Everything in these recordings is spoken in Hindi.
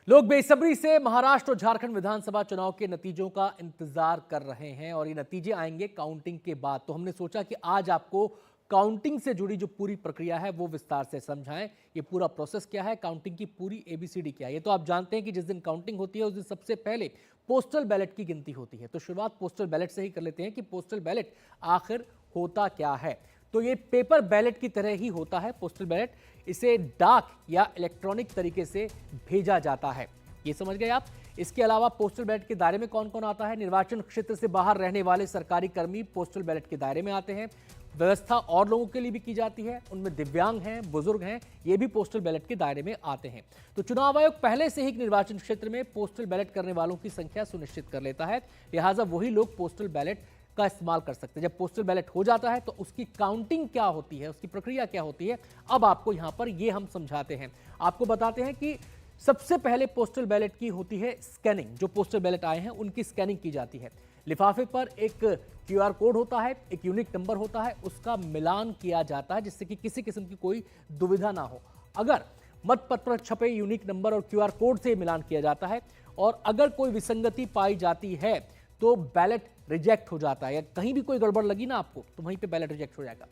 लोग बेसब्री से महाराष्ट्र और झारखंड विधानसभा चुनाव के नतीजों का इंतजार कर रहे हैं और ये नतीजे आएंगे काउंटिंग के बाद। तो हमने सोचा कि आज आपको काउंटिंग से जुड़ी जो पूरी प्रक्रिया है वो विस्तार से समझाएं। ये पूरा प्रोसेस क्या है, काउंटिंग की पूरी एबीसीडी क्या है। ये तो आप जानते हैं कि जिस दिन काउंटिंग होती है उस दिन सबसे पहले पोस्टल बैलेट की गिनती होती है। तो शुरुआत पोस्टल बैलेट से ही कर लेते हैं कि पोस्टल बैलेट आखिर होता क्या है। तो ये पेपर बैलेट की तरह ही होता है पोस्टल बैलेट। इसे डाक या इलेक्ट्रॉनिक तरीके से भेजा जाता है, ये समझ गए आप। इसके अलावा पोस्टल बैलेट के दायरे में कौन कौन आता है? निर्वाचन क्षेत्र से बाहर रहने वाले सरकारी कर्मी पोस्टल बैलेट के दायरे में आते हैं। व्यवस्था और लोगों के लिए भी की जाती है, उनमें दिव्यांग हैं, बुजुर्ग हैं, ये भी पोस्टल बैलेट के दायरे में आते हैं। तो चुनाव आयोग पहले से ही निर्वाचन क्षेत्र में पोस्टल बैलेट करने वालों की संख्या सुनिश्चित कर लेता है, लिहाजा वही लोग पोस्टल बैलेट का इस्तेमाल कर सकते हैं। जब पोस्टल बैलेट हो जाता है तो उसकी काउंटिंग क्या होती है, उसकी प्रक्रिया क्या होती है, अब आपको यहां पर ये हम समझाते हैं। आपको बताते हैं कि सबसे पहले पोस्टल बैलेट की होती है स्कैनिंग। जो पोस्टल बैलेट आए हैं उनकी स्कैनिंग की जाती है। लिफाफे पर एक क्यूआर कोड होता है, एक यूनिक नंबर होता है, उसका मिलान किया जाता है जिससे कि किसी किस्म की कोई दुविधा ना हो। अगर मतपत्र पर छपे यूनिक नंबर और क्यूआर कोड से मिलान किया जाता है और अगर कोई विसंगति पाई जाती है तो बैलेट रिजेक्ट हो जाता है, या कहीं भी कोई गड़बड़ लगी ना आपको तो वहीं पे बैलेट रिजेक्ट हो जाएगा।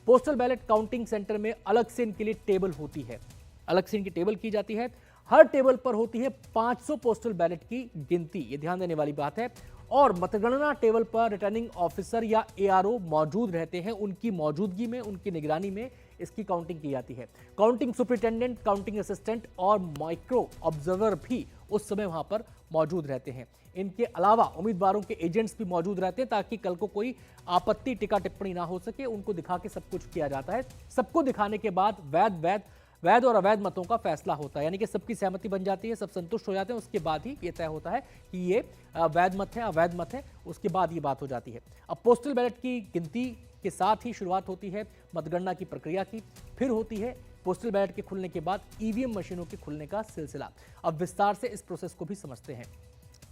पोस्टल बैलेट काउंटिंग सेंटर में अलग से इनके लिए टेबल होती है, अलग से इनकी टेबल की जाती है। हर टेबल पर होती है 500 पोस्टल बैलेट की गिनती, ये ध्यान देने वाली बात है। और मतगणना टेबल पर रिटर्निंग ऑफिसर या एआरओ मौजूद रहते हैं, उनकी मौजूदगी में, उनकी निगरानी में इसकी काउंटिंग की जाती है। काउंटिंग सुपरिटेंडेंट, काउंटिंग असिस्टेंट और माइक्रो ऑब्जर्वर भी उस समय वहां पर मौजूद रहते हैं। इनके अलावा उम्मीदवारों के एजेंट्स भी मौजूद रहते हैं ताकि कल को कोई आपत्ति, टिक्का टिप्पणी ना हो सके। उनको दिखा के सब कुछ किया जाता है। सबको दिखाने के बाद वैध और अवैध मतों का फैसला होता है, यानी कि सबकी सहमति बन जाती है, सब संतुष्ट हो जाते हैं। उसके बाद ही ये तय होता है कि ये वैध मत है, अवैध मत है, उसके बाद ये बात हो जाती है। अब पोस्टल बैलेट की गिनती के साथ ही शुरुआत होती है मतगणना की प्रक्रिया की। फिर होती है पोस्टल बैलेट के खुलने के बाद ईवीएम मशीनों के खुलने का सिलसिला। अब विस्तार से इस प्रोसेस को भी समझते हैं।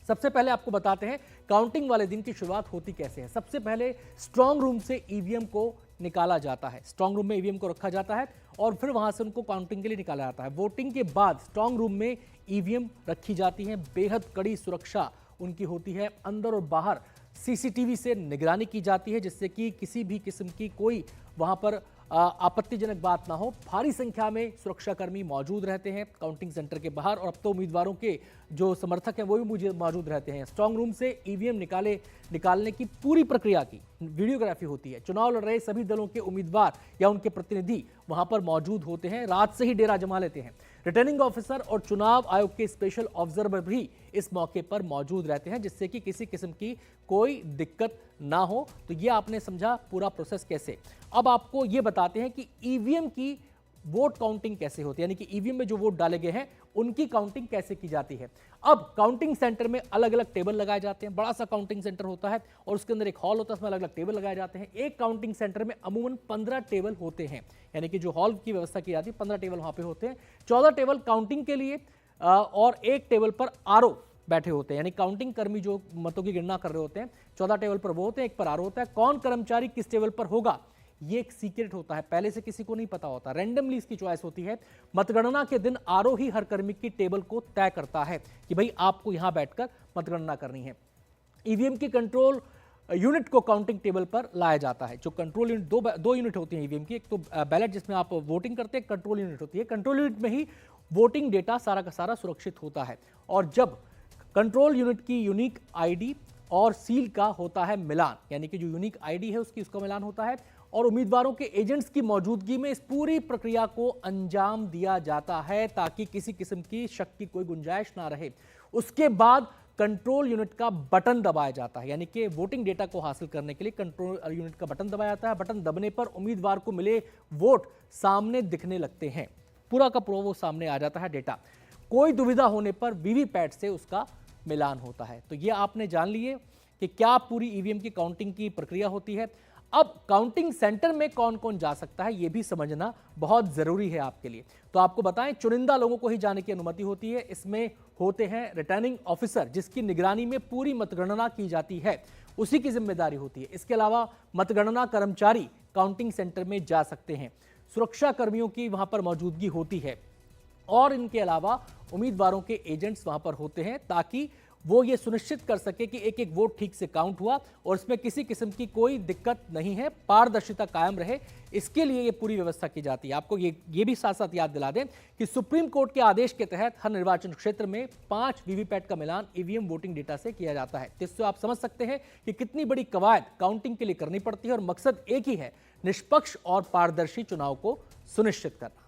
सबसे पहले आपको बताते हैं काउंटिंग वाले दिन की शुरुआत होती कैसे है। सबसे पहले स्ट्रांग रूम से ईवीएम को निकाला जाता है। स्ट्रांग रूम में ईवीएम को रखा जाता है और फिर वहां से उनको काउंटिंग के लिए निकाला जाता है। वोटिंग के बाद स्ट्रांग रूम में ईवीएम रखी जाती है। बेहद कड़ी सुरक्षा उनकी होती है। अंदर और बाहर सीसीटीवी से निगरानी की जाती है जिससे कि किसी भी किस्म की कोई वहां पर आपत्तिजनक बात ना हो। भारी संख्या में सुरक्षाकर्मी मौजूद रहते हैं काउंटिंग सेंटर के बाहर, और अब तो उम्मीदवारों के जो समर्थक हैं वो भी मौजूद रहते हैं। स्ट्रांग रूम से ईवीएम निकालने की पूरी प्रक्रिया की वीडियोग्राफी होती है। चुनाव लड़ रहे सभी दलों के उम्मीदवार या उनके प्रतिनिधि वहां पर मौजूद होते हैं, रात से ही डेरा जमा लेते हैं। रिटर्निंग ऑफिसर और चुनाव आयोग के स्पेशल ऑब्जर्वर भी इस मौके पर मौजूद रहते हैं जिससे कि किसी किस्म की कोई दिक्कत ना हो। तो ये आपने समझा पूरा प्रोसेस कैसे। अब आपको ये बताते हैं कि ईवीएम की वोट काउंटिंग कैसे होती है, यानी कि ईवीएम में जो वोट डाले गए हैं उनकी काउंटिंग कैसे की जाती है। अब काउंटिंग सेंटर में अलग अलग टेबल लगाए जाते हैं। बड़ा सा काउंटिंग सेंटर होता है और उसके अंदर एक हॉल होता है, उसमें अलग अलग टेबल लगाए जाते हैं। एक काउंटिंग सेंटर में अमूमन 15 टेबल होते हैं, यानी कि जो हॉल की व्यवस्था की जाती है 15 टेबल वहां पे होते हैं। 14 टेबल काउंटिंग के लिए और एक टेबल पर आरओ बैठे होते हैं, यानी काउंटिंग कर्मी जो मतों की गणना कर रहे होते हैं। 14 टेबल पर वो होते हैं, एक पर आरओ होता है। कौन कर्मचारी किस टेबल पर होगा ये एक सीक्रेट होता है, पहले से किसी को नहीं पता होता। रैंडमली इसकी चॉइस होती है। मतगणना के दिन आरओ ही हर कर्मी की टेबल को तय करता है कि भाई आपको यहां बैठकर मतगणना करनी है। ईवीएम की कंट्रोल यूनिट को काउंटिंग टेबल पर लाया जाता है। जो कंट्रोल यूनिट, दो यूनिट होती है ईवीएम की। एक तो बैलेट जिसमें आप वोटिंग करते हैं, कंट्रोल यूनिट होती है। कंट्रोल यूनिट में ही वोटिंग डेटा सारा का सारा सुरक्षित होता है। और जब कंट्रोल यूनिट की यूनिक आईडी और सील का होता है मिलान, यानी कि जो यूनिक आईडी है उसका मिलान होता है और उम्मीदवारों के एजेंट्स की मौजूदगी में इस पूरी प्रक्रिया को अंजाम दिया जाता है ताकि किसी किस्म की शक की कोई गुंजाइश ना रहे। उसके बाद कंट्रोल यूनिट का बटन दबाया जाता है, यानी कि वोटिंग डेटा को हासिल करने के लिए कंट्रोल यूनिट का बटन दबाया जाता है। बटन दबने पर उम्मीदवार को मिले वोट सामने दिखने लगते हैं, पूरा का पूरा वो सामने आ जाता है डेटा। कोई दुविधा होने पर वीवीपैट से उसका मिलान होता है। तो ये आपने जान लिए कि क्या पूरी ईवीएम की काउंटिंग की प्रक्रिया होती है। अब काउंटिंग सेंटर में कौन कौन जा सकता है यह भी समझना बहुत जरूरी है आपके लिए। तो आपको बताएं, चुनिंदा लोगों को ही जाने की अनुमति होती है। इसमें होते हैं रिटर्निंग ऑफिसर जिसकी निगरानी में पूरी मतगणना की जाती है, उसी की जिम्मेदारी होती है। इसके अलावा मतगणना कर्मचारी काउंटिंग सेंटर में जा सकते हैं। सुरक्षा कर्मियों की वहां पर मौजूदगी होती है। और इनके अलावा उम्मीदवारों के एजेंट्स वहां पर होते हैं ताकि वो ये सुनिश्चित कर सके कि एक एक वोट ठीक से काउंट हुआ और इसमें किसी किस्म की कोई दिक्कत नहीं है, पारदर्शिता कायम रहे। इसके लिए ये पूरी व्यवस्था की जाती है। आपको ये भी साथ साथ याद दिला दें कि सुप्रीम कोर्ट के आदेश के तहत हर निर्वाचन क्षेत्र में 5 वीवीपैट का मिलान ईवीएम वोटिंग डेटा से किया जाता है। जिससे आप समझ सकते हैं कि कितनी बड़ी कवायद काउंटिंग के लिए करनी पड़ती है और मकसद एक ही है, निष्पक्ष और पारदर्शी चुनाव को सुनिश्चित करना।